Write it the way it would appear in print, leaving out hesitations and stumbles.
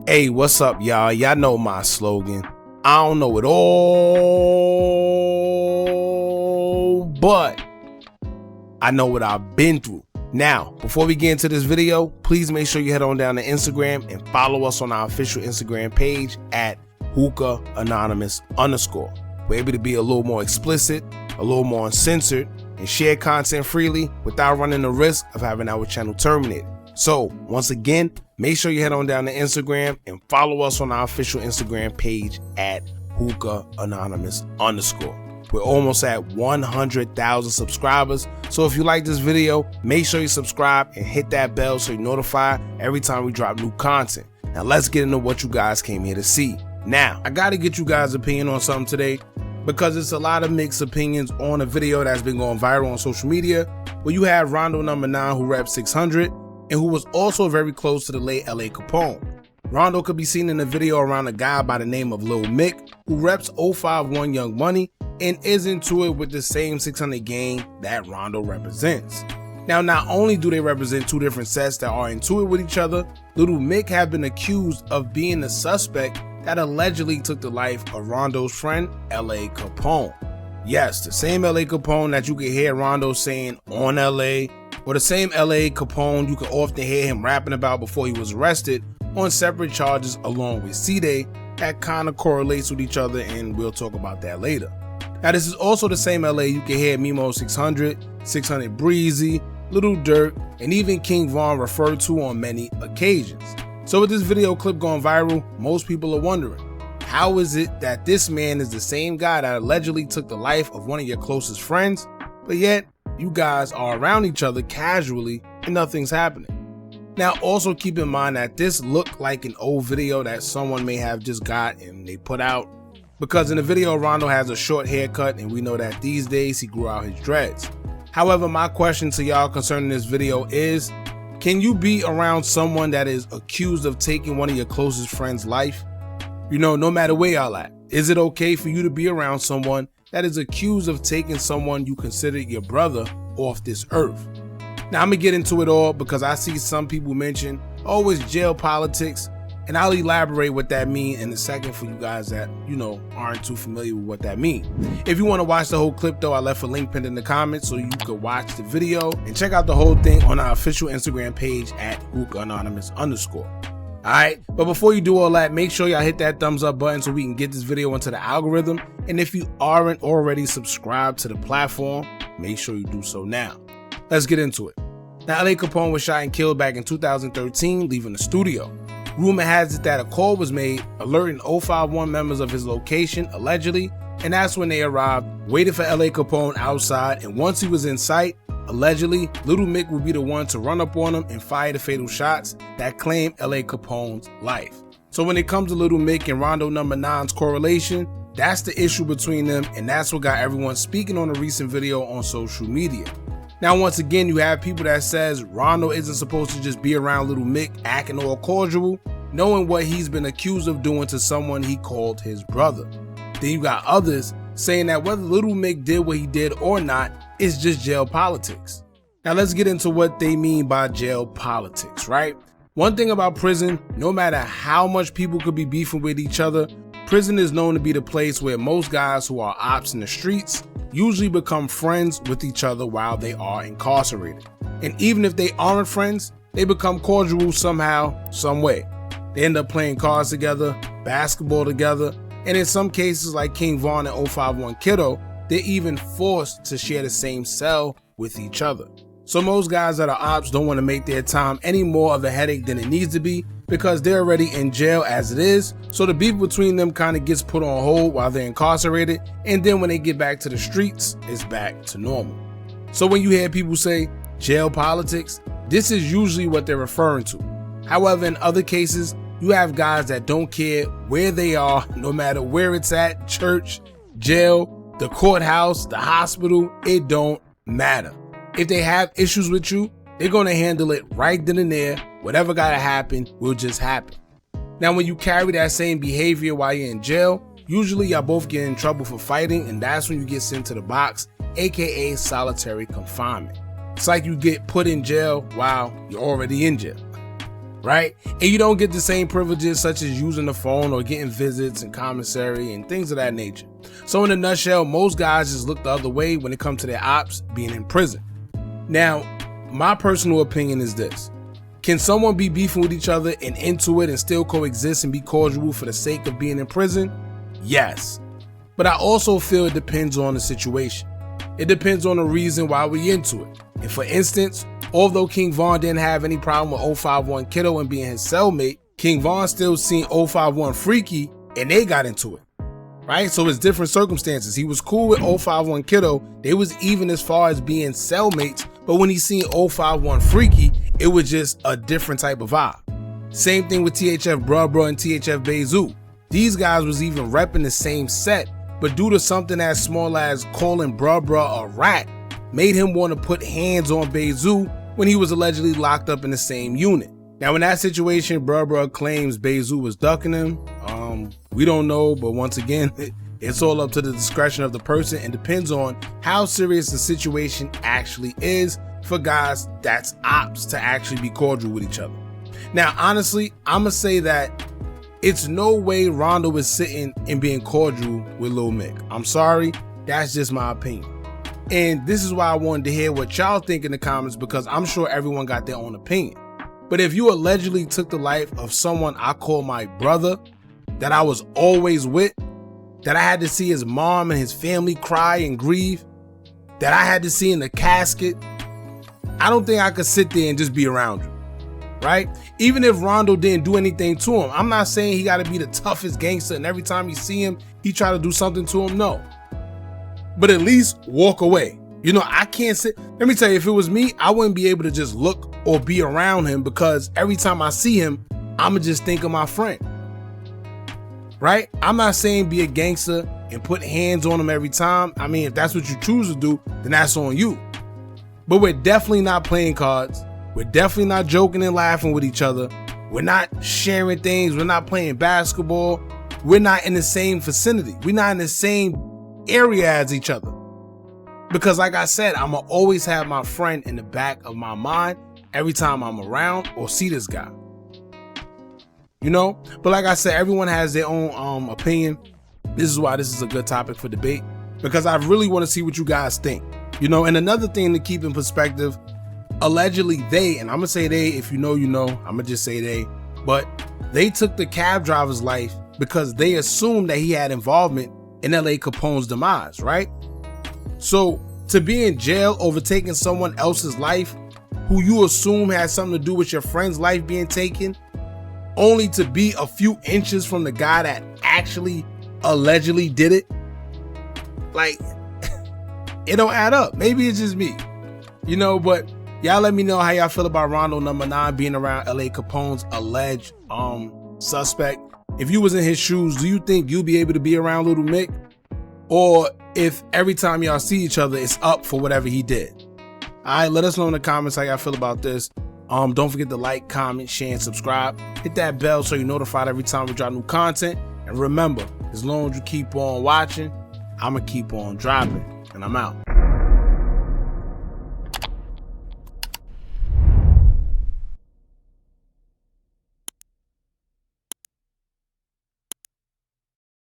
Hey, what's up, y'all? Y'all know my slogan. I don't know it all, but I know what I've been through. Now, before we get into this video, please make sure you head on down to Instagram and follow us on our official Instagram page at Hookah Anonymous _. We're able to be a little more explicit, a little more uncensored, and share content freely without running the risk of having our channel terminated. So, once again, make sure you head on down to Instagram and follow us on our official Instagram page at Hookah Anonymous _. We're almost at 100,000 subscribers, so if you like this video, make sure you subscribe and hit that bell so you're notified every time we drop new content. Now let's get into what you guys came here to see. Now, I gotta get you guys' opinion on something today because it's a lot of mixed opinions on a video that's been going viral on social media where you have Rondonumbanine, who reps 600 and who was also very close to the late ller Capone. Rondo could be seen in a video around a guy by the name of Lil Mick, who reps 051 Young Money and is into it with the same 600 gang that Rondo represents. Now, not only do they represent two different sets that are into it with each other, Lil Mick have been accused of being the suspect that allegedly took the life of Rondo's friend, ller Capone. Yes, the same ller Capone that you can hear Rondo saying on LA, or the same ller Capone you can often hear him rapping about before he was arrested on separate charges along with C-Day that kind of correlates with each other, and we'll talk about that later. Now, this is also the same ller you can hear Mimo 600, 600 Breezy, Lil Durk, and even King Von referred to on many occasions. So with this video clip going viral, most people are wondering, how is it that this man is the same guy that allegedly took the life of one of your closest friends, but yet you guys are around each other casually and nothing's happening? Now, also keep in mind that this looked like an old video that someone may have just got and they put out, because in the video Rondo has a short haircut and we know that these days he grew out his dreads. However, my question to y'all concerning this video is, can you be around someone that is accused of taking one of your closest friends' life? You know, no matter where y'all at, is it okay for you to be around someone that is accused of taking someone you consider your brother off this earth? Now, I'm gonna get into it all because I see some people mention, oh, it's jail politics, and I'll elaborate what that means in a second for you guys that, you know, aren't too familiar with what that means. If you want to watch the whole clip though, I left a link pinned in the comments so you can watch the video and check out the whole thing on our official Instagram page at Hookah Anonymous _. Alright, but before you do all that, make sure y'all hit that thumbs up button so we can get this video into the algorithm. And if you aren't already subscribed to the platform, make sure you do so now. Let's get into it. Now, ller Capone was shot and killed back in 2013, leaving the studio. Rumor has it that a call was made alerting 051 members of his location, allegedly, and that's when they arrived, waited for ller Capone outside, and once he was in sight, allegedly, Lil Mick would be the one to run up on him and fire the fatal shots that claimed ller Capone's life. So when it comes to Lil Mick and Rondonumbaninine's correlation, that's the issue between them, and that's what got everyone speaking on a recent video on social media. Now, once again, you have people that says Rondo isn't supposed to just be around Lil Mick acting all cordial, knowing what he's been accused of doing to someone he called his brother. Then you got others saying that whether Lil Mick did what he did or not, it's just jail politics. Now let's get into what they mean by jail politics, right? One thing about prison, no matter how much people could be beefing with each other, prison is known to be the place where most guys who are ops in the streets usually become friends with each other while they are incarcerated. And even if they aren't friends, they become cordial somehow, some way. They end up playing cards together, basketball together, and in some cases like King Von and 051 Kiddo, they're even forced to share the same cell with each other. So most guys that are ops don't want to make their time any more of a headache than it needs to be because they're already in jail as it is, so the beef between them kind of gets put on hold while they're incarcerated, and then when they get back to the streets, it's back to normal. So when you hear people say jail politics, this is usually what they're referring to. However, in other cases, you have guys that don't care where they are, no matter where it's at, church, jail, the courthouse, the hospital, it don't matter. If they have issues with you, they're gonna handle it right then and there. Whatever gotta happen will just happen. Now, when you carry that same behavior while you're in jail, usually y'all both get in trouble for fighting, and that's when you get sent to the box, aka solitary confinement. It's like you get put in jail while you're already in jail. right? And you don't get the same privileges such as using the phone or getting visits and commissary and things of that nature. So in a nutshell, most guys just look the other way when it comes to their ops being in prison. Now, my personal opinion is this. Can someone be beefing with each other and into it and still coexist and be cordial for the sake of being in prison? Yes. But I also feel it depends on the situation. It depends on the reason why we into it. And for instance, although King Von didn't have any problem with 051 Kiddo and being his cellmate, King Von still seen 051 Freaky and they got into it, right? So it's different circumstances. He was cool with 051 Kiddo. They was even as far as being cellmates, but when he seen 051 Freaky, it was just a different type of vibe. Same thing with THF Bruh and THF Bezu. These guys was even repping the same set, but due to something as small as calling Bruh a rat, made him want to put hands on Bezu when he was allegedly locked up in the same unit. Now in that situation, Bruh claims Bezu was ducking him. We don't know, but once again, it's all up to the discretion of the person and depends on how serious the situation actually is for guys that's ops to actually be cordial with each other. Now honestly, I'ma say that it's no way Rondo is sitting and being cordial with Lil Mick. I'm sorry, that's just my opinion. And this is why I wanted to hear what y'all think in the comments, because I'm sure everyone got their own opinion. But if you allegedly took the life of someone I call my brother, that I was always with, that I had to see his mom and his family cry and grieve, that I had to see in the casket, I don't think I could sit there and just be around you. Right? Even if Rondo didn't do anything to him, I'm not saying he got to be the toughest gangster and every time you see him, he try to do something to him. No. But at least walk away. You know, I can't sit. Let me tell you, if it was me, I wouldn't be able to just look or be around him because every time I see him, I'ma just think of my friend. Right? I'm not saying be a gangster and put hands on him every time. I mean, if that's what you choose to do, then that's on you. But we're definitely not playing cards. We're definitely not joking and laughing with each other. We're not sharing things. We're not playing basketball. We're not in the same vicinity. We're not in the same area as each other. Because like I said, I'm going to always have my friend in the back of my mind every time I'm around or see this guy. You know? But like I said, everyone has their own opinion. This is why this is a good topic for debate. Because I really want to see what you guys think. You know, and another thing to keep in perspective, allegedly they, and I'm gonna say they, if you know, you know, I'm gonna just say they, but they took the cab driver's life because they assumed that he had involvement in LA Capone's demise, right? So to be in jail over taking someone else's life who you assume has something to do with your friend's life being taken, only to be a few inches from the guy that actually allegedly did it, like, it don't add up. Maybe it's just me, you know, but y'all let me know how y'all feel about Rondonumbanine being around LA Capone's alleged suspect. If you was in his shoes, do you think you'll be able to be around Lil Mick? Or if every time y'all see each other, it's up for whatever he did? Alright, let us know in the comments how y'all feel about this. Don't forget to like, comment, share, and subscribe. Hit that bell so you're notified every time we drop new content. And remember, as long as you keep on watching, I'ma keep on dropping. And I'm out.